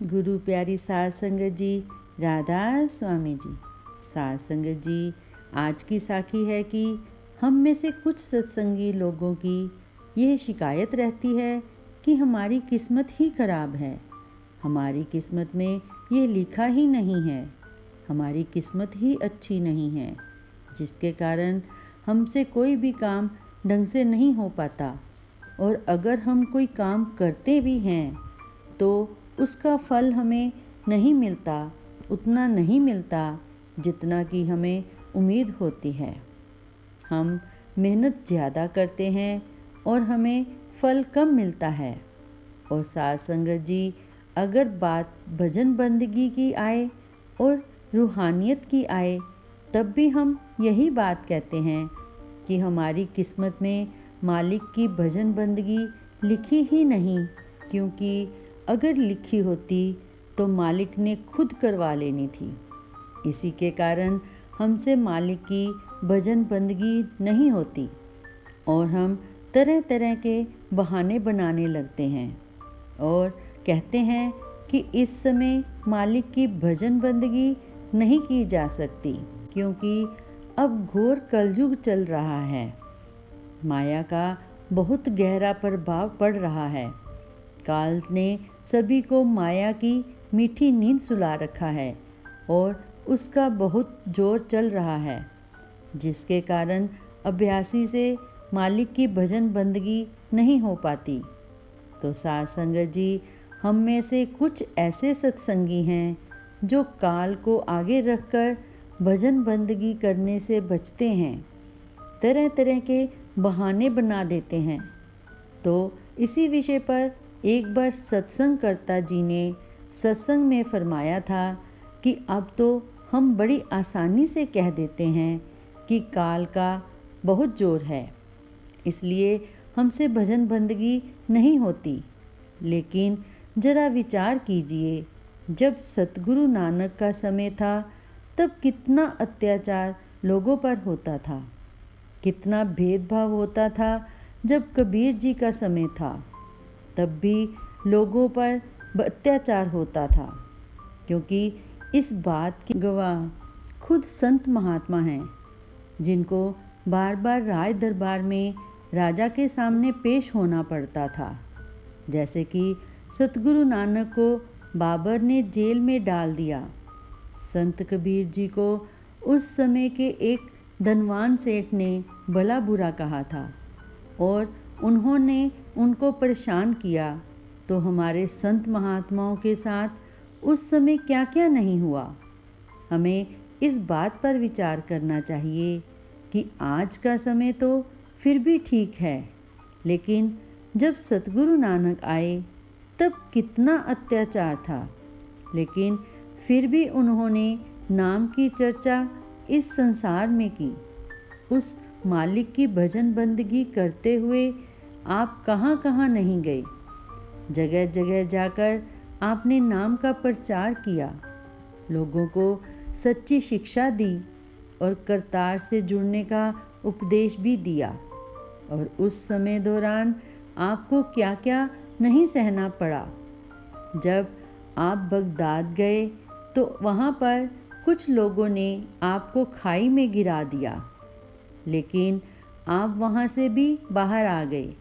गुरु प्यारी साध संगत जी, राधा स्वामी जी। साध संगत जी, आज की साखी है कि हम में से कुछ सत्संगी लोगों की यह शिकायत रहती है कि हमारी किस्मत ही खराब है, हमारी किस्मत में ये लिखा ही नहीं है, हमारी किस्मत ही अच्छी नहीं है, जिसके कारण हमसे कोई भी काम ढंग से नहीं हो पाता। और अगर हम कोई काम करते भी हैं तो उसका फल हमें नहीं मिलता, उतना नहीं मिलता जितना कि हमें उम्मीद होती है। हम मेहनत ज़्यादा करते हैं और हमें फल कम मिलता है। और साध संगत जी, अगर बात भजन बंदगी की आए और रूहानियत की आए, तब भी हम यही बात कहते हैं कि हमारी किस्मत में मालिक की भजन बंदगी लिखी ही नहीं, क्योंकि अगर लिखी होती तो मालिक ने खुद करवा लेनी थी। इसी के कारण हमसे मालिक की भजन बंदगी नहीं होती और हम तरह तरह के बहाने बनाने लगते हैं और कहते हैं कि इस समय मालिक की भजन बंदगी नहीं की जा सकती, क्योंकि अब घोर कलयुग चल रहा है। माया का बहुत गहरा प्रभाव पड़ रहा है। काल ने सभी को माया की मीठी नींद सुला रखा है और उसका बहुत जोर चल रहा है, जिसके कारण अभ्यासी से मालिक की भजन बंदगी नहीं हो पाती। तो साध संगत जी, हम में से कुछ ऐसे सत्संगी हैं जो काल को आगे रखकर भजन बंदगी करने से बचते हैं, तरह तरह के बहाने बना देते हैं। तो इसी विषय पर एक बार सत्संगकर्ता जी ने सत्संग में फरमाया था कि अब तो हम बड़ी आसानी से कह देते हैं कि काल का बहुत जोर है, इसलिए हमसे भजन बंदगी नहीं होती। लेकिन जरा विचार कीजिए, जब सतगुरु नानक का समय था तब कितना अत्याचार लोगों पर होता था, कितना भेदभाव होता था। जब कबीर जी का समय था तब भी लोगों पर अत्याचार होता था, क्योंकि इस बात के गवाह खुद संत महात्मा हैं, जिनको बार बार राज दरबार में राजा के सामने पेश होना पड़ता था। जैसे कि सतगुरु नानक को बाबर ने जेल में डाल दिया। संत कबीर जी को उस समय के एक धनवान सेठ ने भला बुरा कहा था और उन्होंने उनको परेशान किया। तो हमारे संत महात्माओं के साथ उस समय क्या क्या नहीं हुआ। हमें इस बात पर विचार करना चाहिए कि आज का समय तो फिर भी ठीक है, लेकिन जब सतगुरु नानक आए तब कितना अत्याचार था, लेकिन फिर भी उन्होंने नाम की चर्चा इस संसार में की। उस मालिक की भजन बंदगी करते हुए आप कहाँ कहाँ नहीं गए। जगह जगह जाकर आपने नाम का प्रचार किया, लोगों को सच्ची शिक्षा दी और करतार से जुड़ने का उपदेश भी दिया। और उस समय दौरान आपको क्या क्या नहीं सहना पड़ा। जब आप बगदाद गए तो वहाँ पर कुछ लोगों ने आपको खाई में गिरा दिया, लेकिन आप वहाँ से भी बाहर आ गए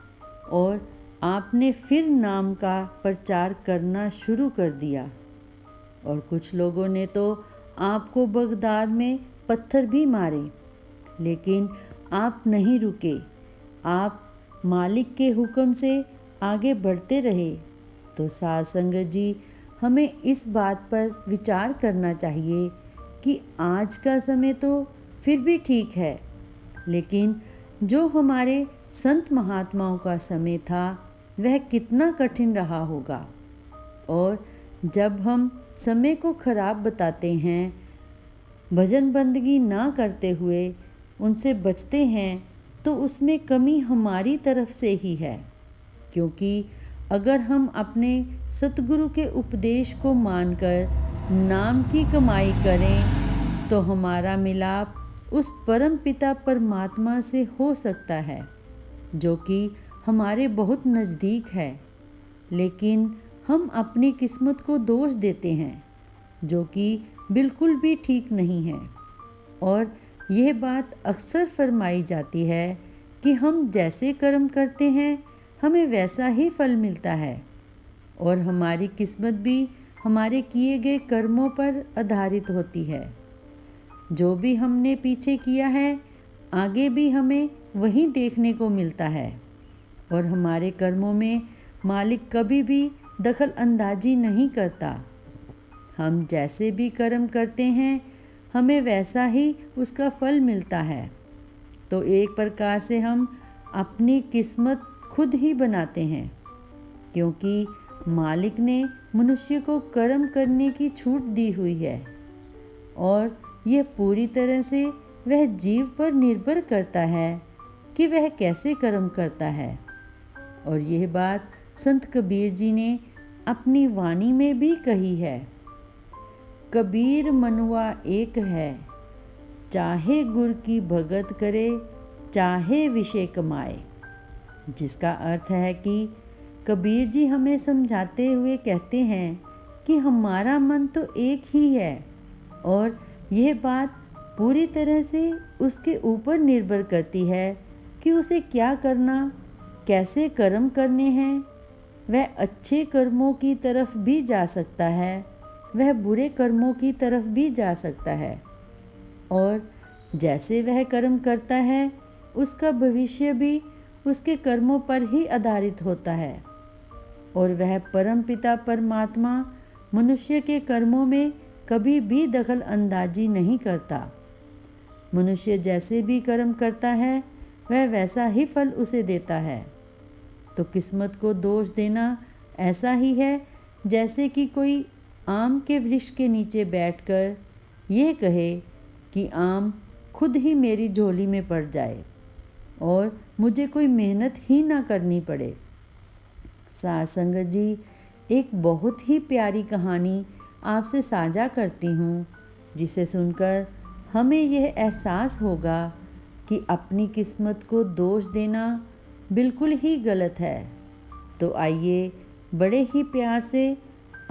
और आपने फिर नाम का प्रचार करना शुरू कर दिया। और कुछ लोगों ने तो आपको बगदाद में पत्थर भी मारे, लेकिन आप नहीं रुके, आप मालिक के हुक्म से आगे बढ़ते रहे। तो साध संगत जी, हमें इस बात पर विचार करना चाहिए कि आज का समय तो फिर भी ठीक है, लेकिन जो हमारे संत महात्माओं का समय था वह कितना कठिन रहा होगा। और जब हम समय को खराब बताते हैं, भजन बंदगी ना करते हुए उनसे बचते हैं, तो उसमें कमी हमारी तरफ से ही है। क्योंकि अगर हम अपने सतगुरु के उपदेश को मानकर नाम की कमाई करें तो हमारा मिलाप उस परम पिता परमात्मा से हो सकता है, जो कि हमारे बहुत नज़दीक है। लेकिन हम अपनी किस्मत को दोष देते हैं, जो कि बिल्कुल भी ठीक नहीं है। और यह बात अक्सर फरमाई जाती है कि हम जैसे कर्म करते हैं हमें वैसा ही फल मिलता है, और हमारी किस्मत भी हमारे किए गए कर्मों पर आधारित होती है। जो भी हमने पीछे किया है आगे भी हमें वही देखने को मिलता है, और हमारे कर्मों में मालिक कभी भी दखल अंदाजी नहीं करता। हम जैसे भी कर्म करते हैं हमें वैसा ही उसका फल मिलता है। तो एक प्रकार से हम अपनी किस्मत खुद ही बनाते हैं, क्योंकि मालिक ने मनुष्य को कर्म करने की छूट दी हुई है, और यह पूरी तरह से वह जीव पर निर्भर करता है कि वह कैसे कर्म करता है। और यह बात संत कबीर जी ने अपनी वाणी में भी कही है। कबीर मनुआ एक है, चाहे गुर की भगत करे, चाहे विषय कमाए। जिसका अर्थ है कि कबीर जी हमें समझाते हुए कहते हैं कि हमारा मन तो एक ही है, और यह बात पूरी तरह से उसके ऊपर निर्भर करती है कि उसे क्या करना, कैसे कर्म करने हैं। वह अच्छे कर्मों की तरफ भी जा सकता है, वह बुरे कर्मों की तरफ भी जा सकता है, और जैसे वह कर्म करता है उसका भविष्य भी उसके कर्मों पर ही आधारित होता है। और वह परमपिता परमात्मा मनुष्य के कर्मों में कभी भी दखल अंदाजी नहीं करता। मनुष्य जैसे भी कर्म करता है वह वैसा ही फल उसे देता है। तो किस्मत को दोष देना ऐसा ही है जैसे कि कोई आम के वृक्ष के नीचे बैठकर यह कहे कि आम खुद ही मेरी झोली में पड़ जाए और मुझे कोई मेहनत ही ना करनी पड़े। साथ संगत जी, एक बहुत ही प्यारी कहानी आपसे साझा करती हूँ, जिसे सुनकर हमें यह एहसास होगा कि अपनी किस्मत को दोष देना बिल्कुल ही गलत है। तो आइए बड़े ही प्यार से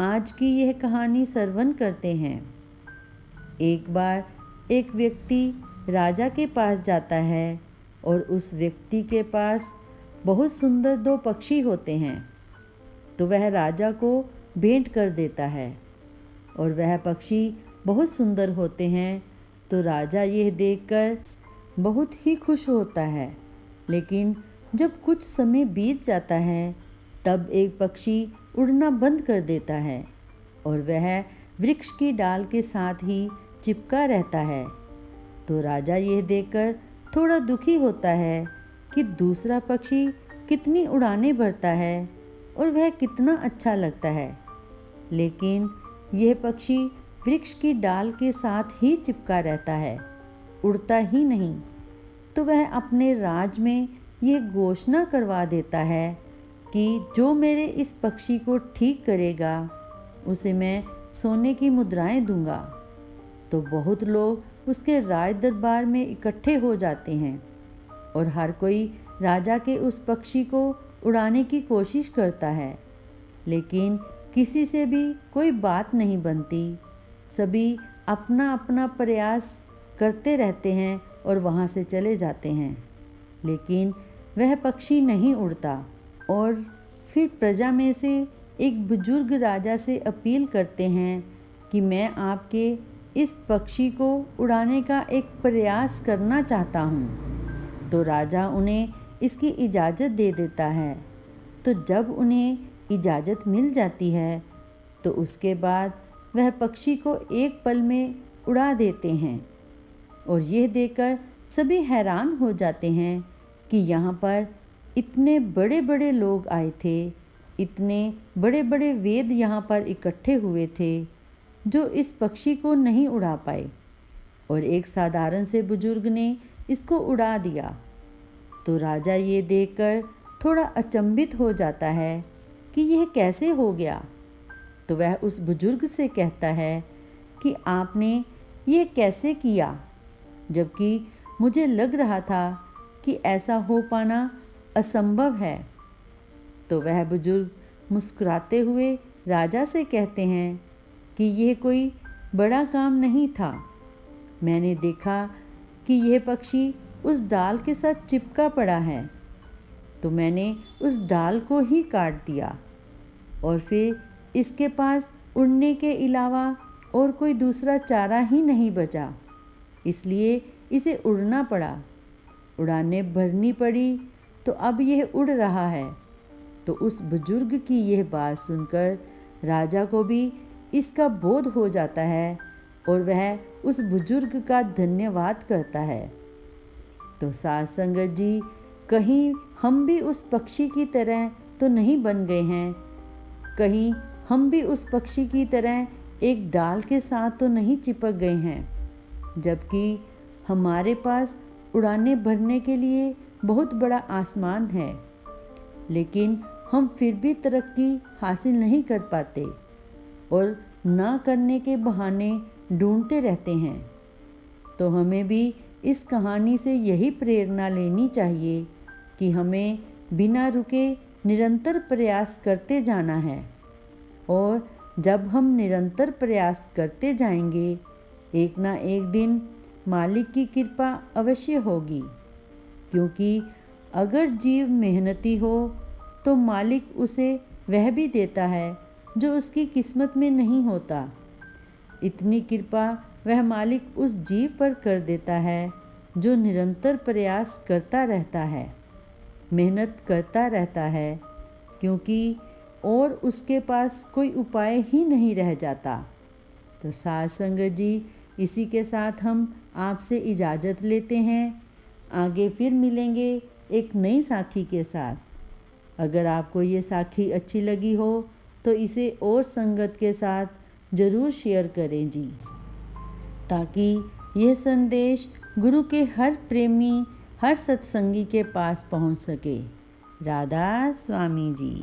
आज की यह कहानी श्रवण करते हैं। एक बार एक व्यक्ति राजा के पास जाता है और उस व्यक्ति के पास बहुत सुंदर 2 पक्षी होते हैं। तो वह राजा को भेंट कर देता है, और वह पक्षी बहुत सुंदर होते हैं। तो राजा यह देखकर बहुत ही खुश होता है। लेकिन जब कुछ समय बीत जाता है तब एक पक्षी उड़ना बंद कर देता है, और वह वृक्ष की डाल के साथ ही चिपका रहता है। तो राजा यह देखकर थोड़ा दुखी होता है कि दूसरा पक्षी कितनी उड़ानें भरता है और वह कितना अच्छा लगता है, लेकिन यह पक्षी वृक्ष की डाल के साथ ही चिपका रहता है, उड़ता ही नहीं। तो वह अपने राज में यह घोषणा करवा देता है कि जो मेरे इस पक्षी को ठीक करेगा उसे मैं सोने की मुद्राएं दूंगा। तो बहुत लोग उसके राज दरबार में इकट्ठे हो जाते हैं, और हर कोई राजा के उस पक्षी को उड़ाने की कोशिश करता है, लेकिन किसी से भी कोई बात नहीं बनती। सभी अपना अपना प्रयास करते रहते हैं और वहाँ से चले जाते हैं, लेकिन वह पक्षी नहीं उड़ता। और फिर प्रजा में से एक बुजुर्ग राजा से अपील करते हैं कि मैं आपके इस पक्षी को उड़ाने का एक प्रयास करना चाहता हूँ। तो राजा उन्हें इसकी इजाज़त दे देता है। तो जब उन्हें इजाज़त मिल जाती है तो उसके बाद वह पक्षी को एक पल में उड़ा देते हैं, और यह देखकर सभी हैरान हो जाते हैं कि यहाँ पर इतने बड़े बड़े लोग आए थे, इतने बड़े बड़े वेद यहाँ पर इकट्ठे हुए थे जो इस पक्षी को नहीं उड़ा पाए, और एक साधारण से बुजुर्ग ने इसको उड़ा दिया। तो राजा ये देखकर थोड़ा अचंभित हो जाता है कि यह कैसे हो गया। तो वह उस बुजुर्ग से कहता है कि आपने यह कैसे किया, जबकि मुझे लग रहा था कि ऐसा हो पाना असंभव है। तो वह बुजुर्ग मुस्कुराते हुए राजा से कहते हैं कि यह कोई बड़ा काम नहीं था। मैंने देखा कि यह पक्षी उस डाल के साथ चिपका पड़ा है, तो मैंने उस डाल को ही काट दिया और फिर इसके पास उड़ने के अलावा और कोई दूसरा चारा ही नहीं बचा, इसलिए इसे उड़ना पड़ा। उड़ानें भरनी पड़ी तो अब यह उड़ रहा है। तो उस बुजुर्ग की यह बात सुनकर राजा को भी इसका बोध हो जाता है और वह उस बुजुर्ग का धन्यवाद करता है। तो साध संगत जी, कहीं हम भी उस पक्षी की तरह तो नहीं बन गए हैं, कहीं हम भी उस पक्षी की तरह एक डाल के साथ तो नहीं चिपक गए हैं, जबकि हमारे पास उड़ानें भरने के लिए बहुत बड़ा आसमान है, लेकिन हम फिर भी तरक्की हासिल नहीं कर पाते और ना करने के बहाने ढूंढते रहते हैं। तो हमें भी इस कहानी से यही प्रेरणा लेनी चाहिए कि हमें बिना रुके निरंतर प्रयास करते जाना है, और जब हम निरंतर प्रयास करते जाएंगे, एक ना एक दिन मालिक की कृपा अवश्य होगी। क्योंकि अगर जीव मेहनती हो तो मालिक उसे वह भी देता है जो उसकी किस्मत में नहीं होता। इतनी कृपा वह मालिक उस जीव पर कर देता है जो निरंतर प्रयास करता रहता है, मेहनत करता रहता है, क्योंकि और उसके पास कोई उपाय ही नहीं रह जाता। तो साध संगत जी, इसी के साथ हम आपसे इजाज़त लेते हैं। आगे फिर मिलेंगे एक नई साखी के साथ। अगर आपको ये साखी अच्छी लगी हो तो इसे और संगत के साथ ज़रूर शेयर करें जी, ताकि यह संदेश गुरु के हर प्रेमी, हर सत्संगी के पास पहुंच सके। राधा स्वामी जी।